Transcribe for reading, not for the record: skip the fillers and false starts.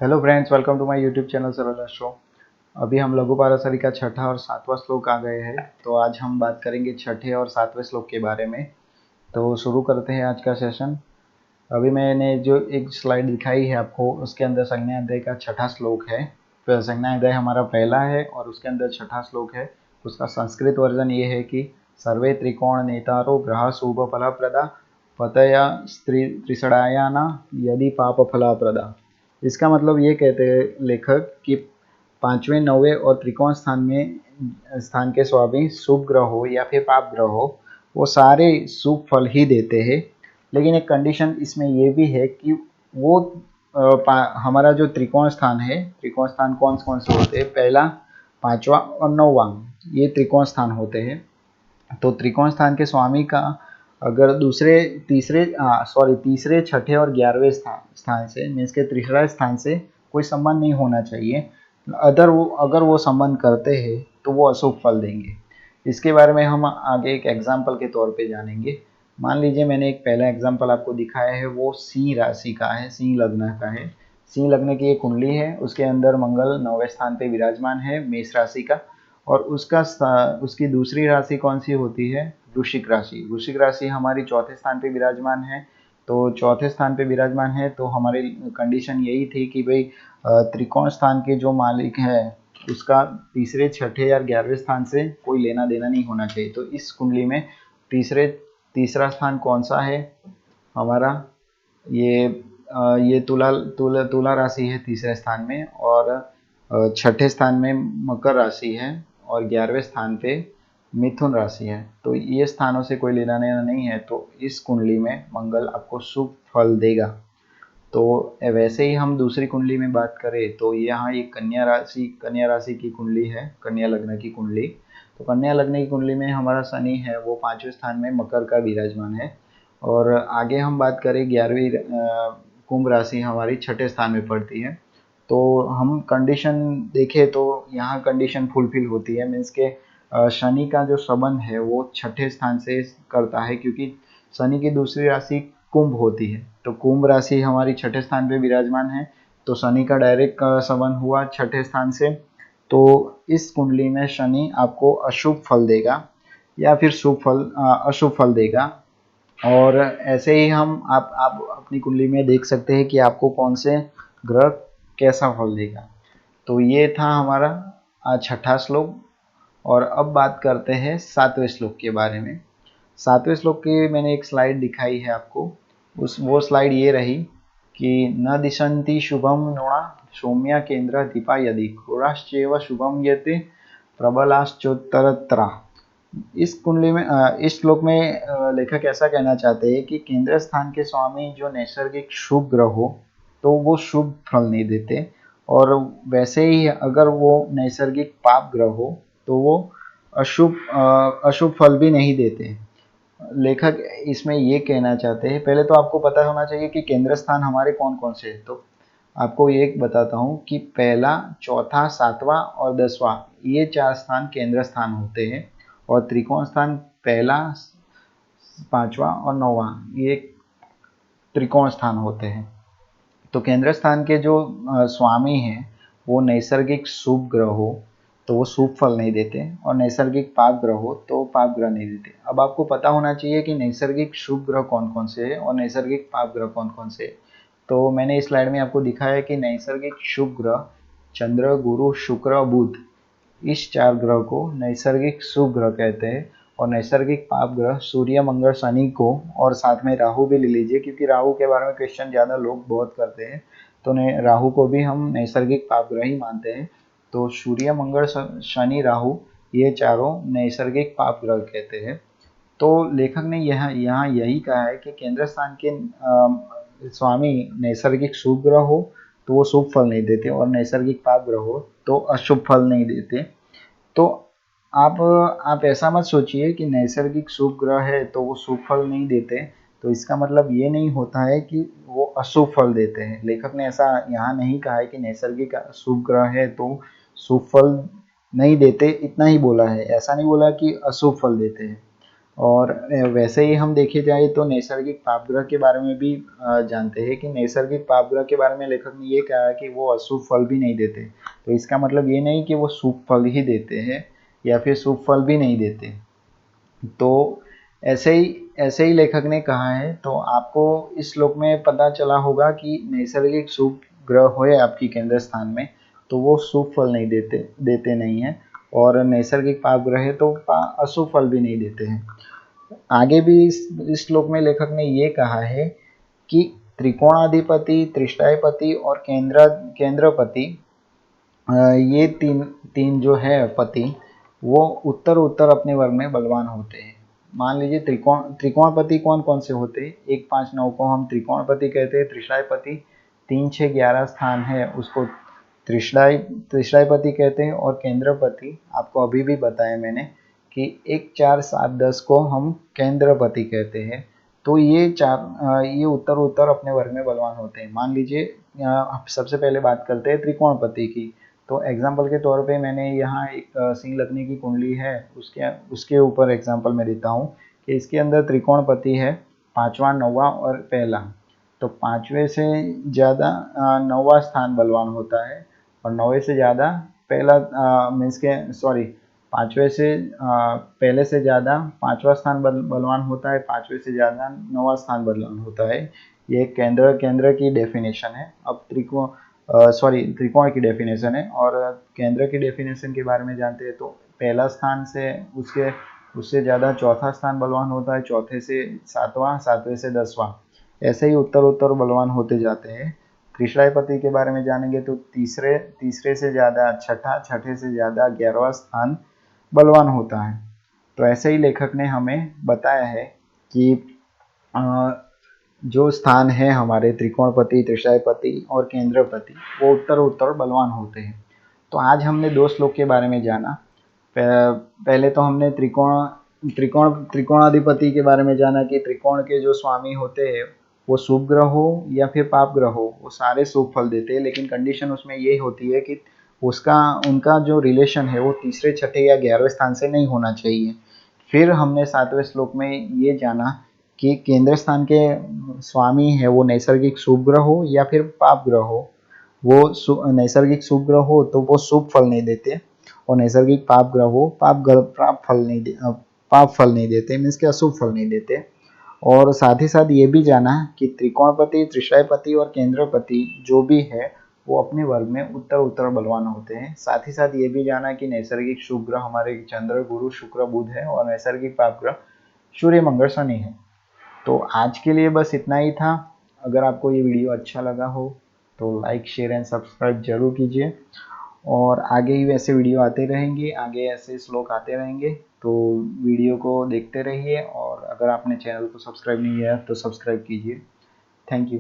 Hello friends, welcome to my YouTube channel Saral show. अभी हम लघु पाराशरी का छठा और सातवां श्लोक आ गए हैं। तो आज हम बात करेंगे छठे और सातवें श्लोक के बारे में। तो शुरू करते हैं आज का सेशन। अभी मैंने जो एक स्लाइड दिखाई है आपको, उसके अंदर संज्ञा अध्याय का छठा श्लोक है। तो संज्ञा अध्याय हमारा पहला है और उसके अंदर छठा श्लोक है। उसका संस्कृत वर्जन ये है कि सर्वे त्रिकोण नेतारो ग्रह शुभ फलप्रदा पतया त्रिसड़ायाना यदि पाप फलप्रदा। इसका मतलब ये कहते हैं लेखक कि पांचवें, नौवें और त्रिकोण स्थान के स्वामी शुभ ग्रह हो या फिर पाप ग्रह हो, वो सारे शुभ फल ही देते हैं। लेकिन एक कंडीशन इसमें ये भी है कि वो हमारा जो त्रिकोण स्थान है, त्रिकोण स्थान कौन कौन से होते हैं? पहला, पांचवा और नौवां, ये त्रिकोण स्थान होते हैं। तो त्रिकोण स्थान के स्वामी का अगर तीसरे, छठे और 11वें स्थान से, मीन्स के तीसरा स्थान से कोई संबंध नहीं होना चाहिए। अगर वो संबंध करते हैं तो वो अशुभ फल देंगे। इसके बारे में हम आगे एक एग्जाम्पल के तौर पे जानेंगे। मान लीजिए मैंने एक पहला एग्जाम्पल आपको दिखाया है, वो सिंह राशि का है, सिंह लग्न का है। सिंह लग्न की एक कुंडली है, उसके अंदर मंगल 9वें स्थान पे विराजमान है, मेष राशि का। और उसकी दूसरी राशि कौन सी होती है? वृश्चिक राशि। वृश्चिक राशि हमारी चौथे स्थान पे विराजमान है। तो चौथे स्थान पे विराजमान है तो हमारी कंडीशन यही थी कि भाई त्रिकोण स्थान के जो मालिक है उसका तीसरे, छठे या 11वें स्थान से कोई लेना देना नहीं होना चाहिए। तो इस कुंडली में तीसरा स्थान कौन सा है हमारा? ये तुला राशि है तीसरे स्थान में, और छठे स्थान में मकर राशि है, और 11वें स्थान पे मिथुन राशि है। तो ये स्थानों से कोई लेना देना नहीं है, तो इस कुंडली में मंगल आपको शुभ फल देगा। तो वैसे ही हम दूसरी कुंडली में बात करें तो यहाँ एक कन्या राशि की कुंडली है, कन्या लग्न की कुंडली। तो कन्या लग्न की कुंडली में हमारा शनि है, वो पांचवें स्थान में मकर का विराजमान है। और आगे हम बात करें 11वीं कुंभ राशि हमारी छठे स्थान में पड़ती है। तो हम कंडीशन देखें तो यहाँ कंडीशन फुलफिल होती है, मीन्स के शनि का जो संबंध है वो छठे स्थान से करता है, क्योंकि शनि की दूसरी राशि कुंभ होती है। तो कुंभ राशि हमारी छठे स्थान पे विराजमान है, तो शनि का डायरेक्ट संबंध हुआ छठे स्थान से। तो इस कुंडली में शनि आपको अशुभ फल देगा या फिर अशुभ फल देगा। और ऐसे ही आप अपनी कुंडली में देख सकते हैं कि आपको कौन से ग्रह कैसा फल देगा। तो ये था हमारा छठा श्लोक। और अब बात करते हैं सातवें श्लोक के बारे में। सातवें श्लोक की मैंने एक स्लाइड दिखाई है आपको। वो स्लाइड ये रही कि न दिशन्ति शुभम नृणा सौम्या केंद्र दीपा यदि क्रूराश्चैव शुभम यते प्रबलाश्चोत्तरत्र। इस कुंडली में इस श्लोक में लेखक ऐसा कहना चाहते हैं कि केंद्र स्थान के स्वामी जो नैसर्गिक शुभ ग्रह हो तो वो शुभ फल नहीं देते, और वैसे ही अगर वो नैसर्गिक पाप ग्रह हो तो वो अशुभ फल भी नहीं देते। लेखक इसमें ये कहना चाहते हैं, पहले तो आपको पता होना चाहिए कि केंद्र स्थान हमारे कौन कौन से हैं। तो आपको ये बताता हूँ कि पहला, चौथा, सातवां और 10वां, ये 4 स्थान केंद्र स्थान होते हैं। और त्रिकोण स्थान पहला, पांचवा और 9वां, ये त्रिकोण स्थान होते हैं। तो केंद्र स्थान के जो स्वामी हैं वो नैसर्गिक शुभ ग्रह हो तो वो शुभ फल नहीं देते, और नैसर्गिक पाप ग्रह हो तो पाप ग्रह नहीं देते। अब आपको पता होना चाहिए कि नैसर्गिक शुभ ग्रह कौन कौन से हैं और नैसर्गिक पाप ग्रह कौन कौन से हैं। तो मैंने इस स्लाइड में आपको दिखाया है कि नैसर्गिक शुभ ग्रह चंद्र, गुरु, शुक्र, बुध, इस 4 ग्रह को नैसर्गिक शुभ ग्रह कहते हैं। और नैसर्गिक पाप ग्रह सूर्य, मंगल, शनि को, और साथ में राहु भी ले लीजिए, क्योंकि राहु के बारे में क्वेश्चन ज़्यादा लोग बहुत करते हैं। तो राहु को भी हम नैसर्गिक पाप ग्रह ही मानते हैं। तो सूर्य, मंगल, शनि, राहु, ये चारों नैसर्गिक पाप ग्रह कहते हैं। तो लेखक ने यहाँ यही कहा है कि केंद्र स्थान के स्वामी नैसर्गिक शुभ ग्रह हो तो वो शुभ फल नहीं देते, और नैसर्गिक पाप ग्रह हो तो अशुभ फल नहीं देते। तो आप ऐसा मत सोचिए कि नैसर्गिक शुभ ग्रह है तो वो शुभ फल नहीं देते। तो इसका मतलब ये नहीं होता है कि वो अशुभ फल देते हैं। लेखक ने ऐसा यहाँ नहीं कहा है कि नैसर्गिक शुभ ग्रह है तो शुभ फल नहीं देते, इतना ही बोला है। ऐसा नहीं बोला कि अशुभ फल देते हैं। और वैसे ही हम देखे जाए तो नैसर्गिक पापग्रह के बारे में भी जानते हैं कि नैसर्गिक पापग्रह के बारे में लेखक ने ये कहा है कि वो अशुभ फल भी नहीं देते। तो इसका मतलब ये नहीं कि वो शुभ फल ही देते हैं या फिर शुभ फल भी नहीं देते। तो ऐसे ही लेखक ने कहा है। तो आपको इस श्लोक में पता चला होगा कि नैसर्गिक शुभ ग्रह होए आपकी केंद्र स्थान में तो वो शुभ फल नहीं देते नहीं है, और नैसर्गिक पाप ग्रह है तो अशुभ फल भी नहीं देते हैं। आगे भी इस श्लोक में लेखक ने ये कहा है कि त्रिकोणाधिपति, त्रिष्टायपति और केंद्रपति, ये तीन तीन जो है पति, वो उत्तर उत्तर अपने वर्ग में बलवान होते हैं। मान लीजिए त्रिकोणपति कौन कौन से होते हैं, 1, 5, 9 को हम त्रिकोणपति कहते हैं। त्रिशायपति 3, 6, 11 स्थान है उसको त्रिशायपति कहते हैं। और केंद्रपति आपको अभी भी बताया मैंने कि 1, 4, 7, 10 को हम केंद्रपति कहते हैं। तो ये उत्तर उत्तर अपने वर्ग में बलवान होते हैं। मान लीजिए सबसे पहले बात करते हैं त्रिकोणपति की। तो एग्जाम्पल के तौर पे मैंने यहाँ एक सिंह लग्न की कुंडली है, उसके ऊपर एग्जाम्पल मैं देता हूँ कि इसके अंदर त्रिकोणपति है, 5वां, 9वां और पहला। तो 5वें से ज़्यादा 9वां स्थान बलवान होता है, और 9वें से ज़्यादा पहला मीन्स के सॉरी 5वें से पहले से ज़्यादा 5वां स्थान बलवान होता है, 5वें से ज़्यादा 9वां स्थान बलवान होता है। ये केंद्र की डेफिनेशन है। अब त्रिकोण की डेफिनेशन है। और केंद्र की डेफिनेशन के बारे में जानते हैं तो पहला स्थान से उससे ज़्यादा चौथा स्थान बलवान होता है, चौथे से सातवां, सातवें से 10वां, ऐसे ही उत्तर उत्तर बलवान होते जाते हैं। त्रिशरायपति के बारे में जानेंगे तो तीसरे से ज़्यादा छठा, छठे से ज़्यादा 11वां स्थान बलवान होता है। तो ऐसे ही लेखक ने हमें बताया है कि जो स्थान है हमारे त्रिकोणपति, त्रिशायपति और केंद्रपति, वो उत्तर उत्तर बलवान होते हैं। तो आज हमने 2 श्लोक के बारे में जाना। पहले तो हमने त्रिकोणाधिपति के बारे में जाना कि त्रिकोण के जो स्वामी होते हैं वो शुभ ग्रह हो या फिर पाप ग्रह हो, वो सारे शुभ फल देते हैं। लेकिन कंडीशन उसमें ये होती है कि उनका जो रिलेशन है वो तीसरे, छठे या 11वें स्थान से नहीं होना चाहिए। फिर हमने 7वें श्लोक में ये जाना कि केंद्र स्थान के स्वामी है वो नैसर्गिक शुभ ग्रह हो या फिर पाप ग्रह हो। वो नैसर्गिक शुभ ग्रह हो तो वो शुभ फल नहीं देते, और नैसर्गिक पाप ग्रह हो पाप फल नहीं देते, मीन्स के अशुभ फल नहीं देते। और साथ ही साथ ये भी जाना कि त्रिकोणपति, त्रिशरायपति और केंद्रपति जो भी है वो अपने वर्ग में उत्तर उत्तर बलवान होते हैं। साथ ही साथ ये भी जाना कि नैसर्गिक शुभ ग्रह हमारे चंद्र, गुरु, शुक्र, बुध है, और नैसर्गिक पाप ग्रह सूर्य, मंगल, शनि है। तो आज के लिए बस इतना ही था। अगर आपको ये वीडियो अच्छा लगा हो तो लाइक, शेयर एंड सब्सक्राइब जरूर कीजिए। और आगे ही वैसे वीडियो आते रहेंगे, आगे ऐसे श्लोक आते रहेंगे। तो वीडियो को देखते रहिए, और अगर आपने चैनल को सब्सक्राइब नहीं किया तो सब्सक्राइब कीजिए। Thank you.